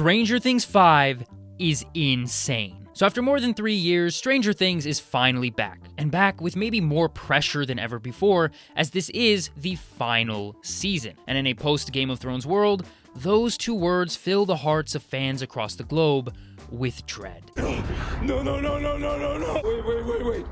Stranger Things 5 is insane. So after more than 3 years, Stranger Things is finally back, and back with maybe more pressure than ever before, as this is the final season. And in a post-Game of Thrones world, those two words fill the hearts of fans across the globe with dread. No. Wait.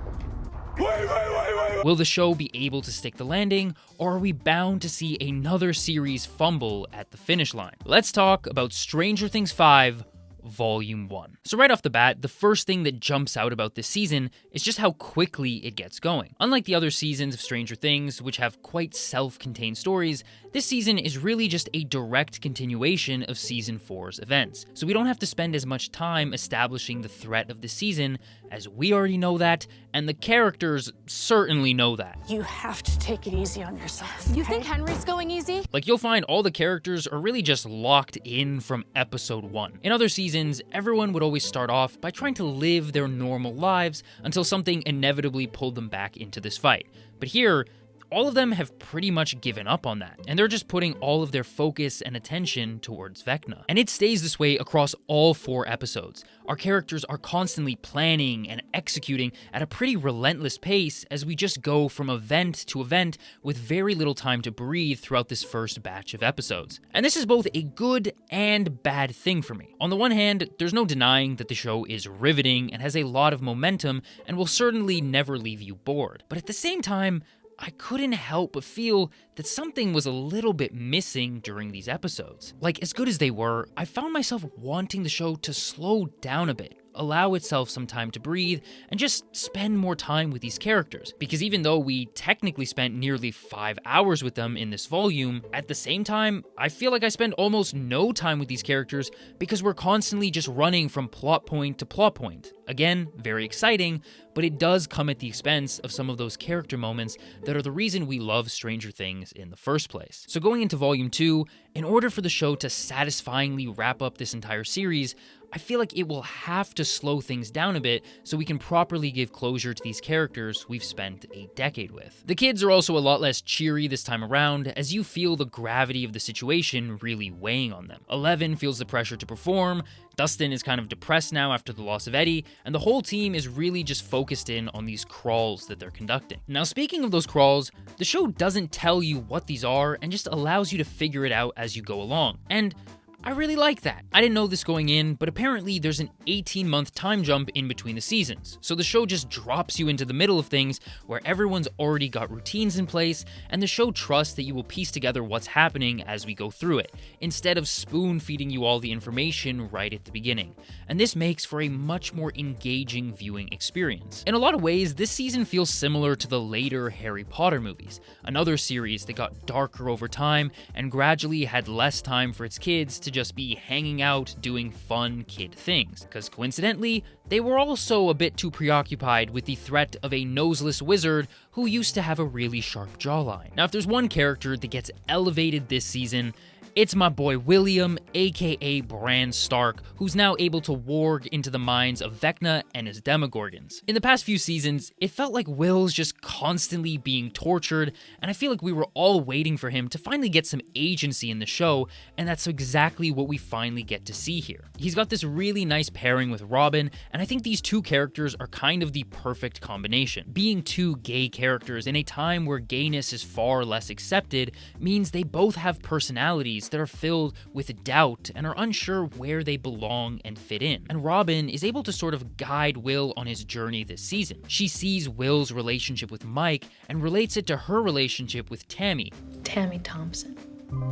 Will the show be able to stick the landing, or are we bound to see another series fumble at the finish line? Let's talk about Stranger Things 5 Volume 1. So right off the bat, the first thing that jumps out about this season is just how quickly it gets going. Unlike the other seasons of Stranger Things, which have quite self-contained stories, this season is really just a direct continuation of Season 4's events. So we don't have to spend as much time establishing the threat of the season, as we already know that, and the characters certainly know that. You have to take it easy on yourself. You think Henry's going easy? Like, you'll find all the characters are really just locked in from episode 1. In other seasons, everyone would always start off by trying to live their normal lives until something inevitably pulled them back into this fight. But here, all of them have pretty much given up on that, and they're just putting all of their focus and attention towards Vecna. And it stays this way across all 4 episodes. Our characters are constantly planning and executing at a pretty relentless pace as we just go from event to event with very little time to breathe throughout this first batch of episodes. And this is both a good and bad thing for me. On the one hand, there's no denying that the show is riveting and has a lot of momentum and will certainly never leave you bored. But at the same time, I couldn't help but feel that something was a little bit missing during these episodes. Like, as good as they were, I found myself wanting the show to slow down a bit, allow itself some time to breathe, and just spend more time with these characters. Because even though we technically spent nearly 5 hours with them in this volume, at the same time, I feel like I spend almost no time with these characters because we're constantly just running from plot point to plot point. Again, very exciting, but it does come at the expense of some of those character moments that are the reason we love Stranger Things in the first place. So going into Volume 2, in order for the show to satisfyingly wrap up this entire series, I feel like it will have to slow things down a bit so we can properly give closure to these characters we've spent a decade with. The kids are also a lot less cheery this time around, as you feel the gravity of the situation really weighing on them. Eleven feels the pressure to perform, Dustin is kind of depressed now after the loss of Eddie, and the whole team is really just focused in on these crawls that they're conducting. Now, speaking of those crawls, the show doesn't tell you what these are and just allows you to figure it out as you go along. And I really like that. I didn't know this going in, but apparently there's an 18-month time jump in between the seasons. So the show just drops you into the middle of things where everyone's already got routines in place, and the show trusts that you will piece together what's happening as we go through it, instead of spoon-feeding you all the information right at the beginning. And this makes for a much more engaging viewing experience. In a lot of ways, this season feels similar to the later Harry Potter movies, another series that got darker over time and gradually had less time for its kids to just be hanging out doing fun kid things, because coincidentally, they were also a bit too preoccupied with the threat of a noseless wizard who used to have a really sharp jawline. Now, if there's one character that gets elevated this season, it's my boy William, aka Bran Stark, who's now able to warg into the minds of Vecna and his Demogorgons. In the past few seasons, it felt like Will's just constantly being tortured, and I feel like we were all waiting for him to finally get some agency in the show, and that's exactly what we finally get to see here. He's got this really nice pairing with Robin, and I think these two characters are kind of the perfect combination. Being two gay characters in a time where gayness is far less accepted means they both have personalities that are filled with doubt and are unsure where they belong and fit in. And Robin is able to sort of guide Will on his journey this season. She sees Will's relationship with Mike and relates it to her relationship with Tammy. Tammy Thompson.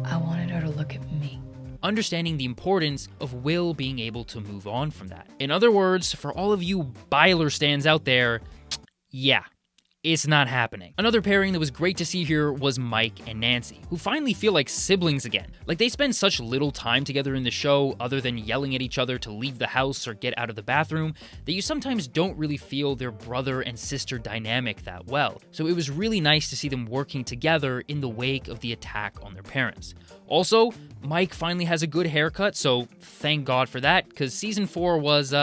I wanted her to look at me. Understanding the importance of Will being able to move on from that. In other words, for all of you Byler stands out there, yeah, it's not happening. Another pairing that was great to see here was Mike and Nancy, who finally feel like siblings again. Like, they spend such little time together in the show other than yelling at each other to leave the house or get out of the bathroom that you sometimes don't really feel their brother and sister dynamic that well. So it was really nice to see them working together in the wake of the attack on their parents. Also, Mike finally has a good haircut, so thank God for that, because season 4 was,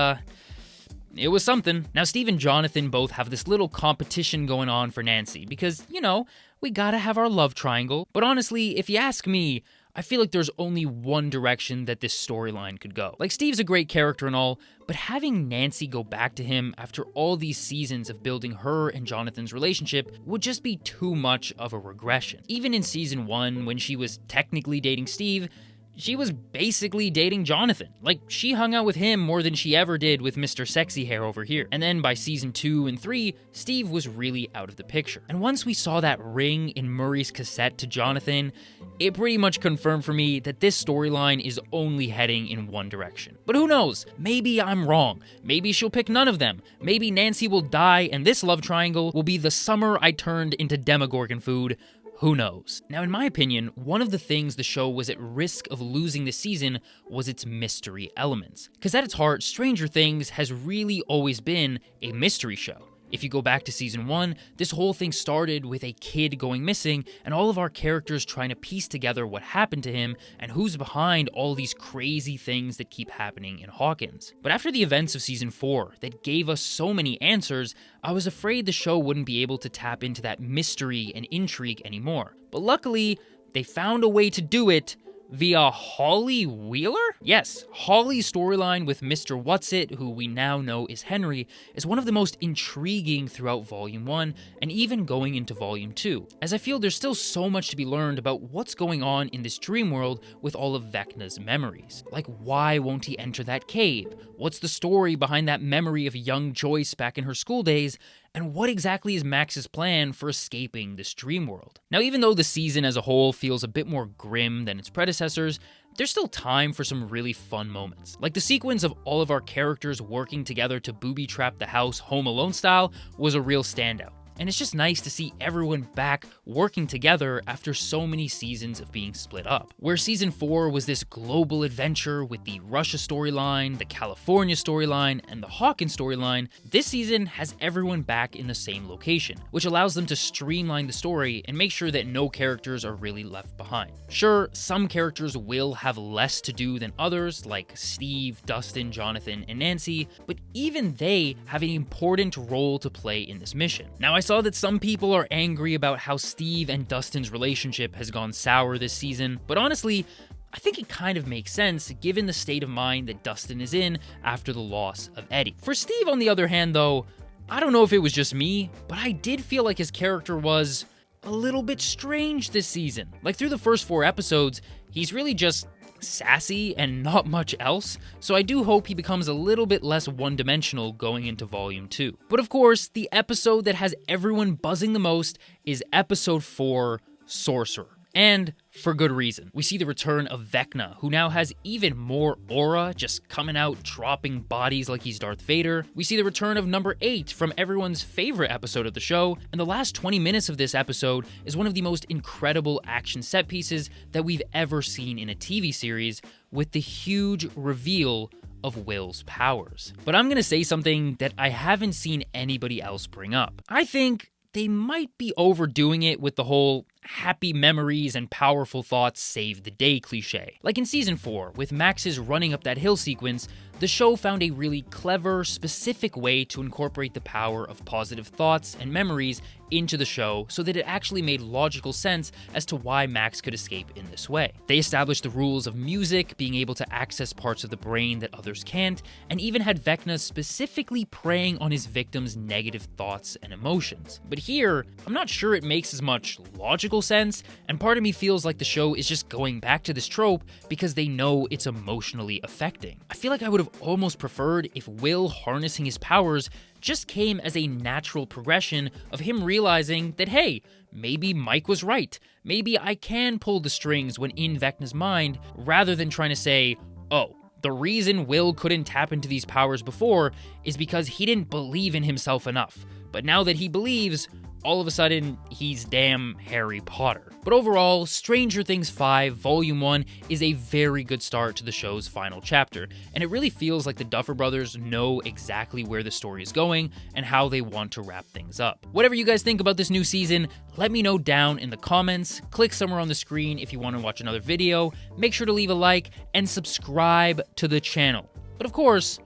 it was something. Now, Steve and Jonathan both have this little competition going on for Nancy because, you know, we gotta have our love triangle. But honestly, if you ask me, I feel like there's only one direction that this storyline could go. Like, Steve's a great character and all, but having Nancy go back to him after all these seasons of building her and Jonathan's relationship would just be too much of a regression. Even in season 1, when she was technically dating Steve, she was basically dating Jonathan. Like, she hung out with him more than she ever did with Mr. Sexy Hair over here. And then by season 2 and 3, Steve was really out of the picture. And once we saw that ring in Murray's cassette to Jonathan, it pretty much confirmed for me that this storyline is only heading in one direction. But who knows? Maybe I'm wrong. Maybe she'll pick none of them. Maybe Nancy will die and this love triangle will be the summer I turned into Demogorgon food. Who knows? Now, in my opinion, one of the things the show was at risk of losing this season was its mystery elements. Because at its heart, Stranger Things has really always been a mystery show. If you go back to season 1, this whole thing started with a kid going missing and all of our characters trying to piece together what happened to him and who's behind all these crazy things that keep happening in Hawkins. But after the events of season 4 that gave us so many answers, I was afraid the show wouldn't be able to tap into that mystery and intrigue anymore. But luckily, they found a way to do it via Holly Wheeler? Yes, Holly's storyline with Mr. Whatsit, who we now know is Henry, is one of the most intriguing throughout Volume 1 and even going into Volume 2, as I feel there's still so much to be learned about what's going on in this dream world with all of Vecna's memories. Like, why won't he enter that cave? What's the story behind that memory of young Joyce back in her school days? And what exactly is Max's plan for escaping this dream world? Now, even though the season as a whole feels a bit more grim than its predecessors, there's still time for some really fun moments. Like the sequence of all of our characters working together to booby-trap the house Home Alone style was a real standout. And it's just nice to see everyone back working together after so many seasons of being split up. Where season 4 was this global adventure with the Russia storyline, the California storyline, and the Hawkins storyline, this season has everyone back in the same location, which allows them to streamline the story and make sure that no characters are really left behind. Sure, some characters will have less to do than others, like Steve, Dustin, Jonathan, and Nancy, but even they have an important role to play in this mission. Now, I saw that some people are angry about how Steve and Dustin's relationship has gone sour this season, but honestly, I think it kind of makes sense given the state of mind that Dustin is in after the loss of Eddie. For Steve, on the other hand, though, I don't know if it was just me, but I did feel like his character was a little bit strange this season. Like, through the first 4 episodes, he's really just sassy and not much else, so I do hope he becomes a little bit less one-dimensional going into Volume 2. But of course, the episode that has everyone buzzing the most is Episode 4, Sorcerer. And for good reason. We see the return of Vecna, who now has even more aura, just coming out, dropping bodies like he's Darth Vader. We see the return of number 8 from everyone's favorite episode of the show, and the last 20 minutes of this episode is one of the most incredible action set pieces that we've ever seen in a TV series, with the huge reveal of Will's powers. But I'm gonna say something that I haven't seen anybody else bring up. I think they might be overdoing it with the whole happy memories and powerful thoughts save the day cliche. Like in season 4, with Max's running up that hill sequence, the show found a really clever, specific way to incorporate the power of positive thoughts and memories into the show so that it actually made logical sense as to why Max could escape in this way. They established the rules of music, being able to access parts of the brain that others can't, and even had Vecna specifically preying on his victims' negative thoughts and emotions. But here, I'm not sure it makes as much logical sense, and part of me feels like the show is just going back to this trope because they know it's emotionally affecting. I feel like I would have almost preferred if Will harnessing his powers just came as a natural progression of him realizing that, hey, maybe Mike was right. Maybe I can pull the strings when in Vecna's mind, rather than trying to say, oh, the reason Will couldn't tap into these powers before is because he didn't believe in himself enough. But now that he believes, all of a sudden, he's damn Harry Potter. But overall, Stranger Things 5 Volume 1 is a very good start to the show's final chapter, and it really feels like the Duffer Brothers know exactly where the story is going and how they want to wrap things up. Whatever you guys think about this new season, let me know down in the comments. Click somewhere on the screen if you want to watch another video. Make sure to leave a like and subscribe to the channel. But of course,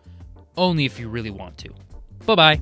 only if you really want to. Bye-bye.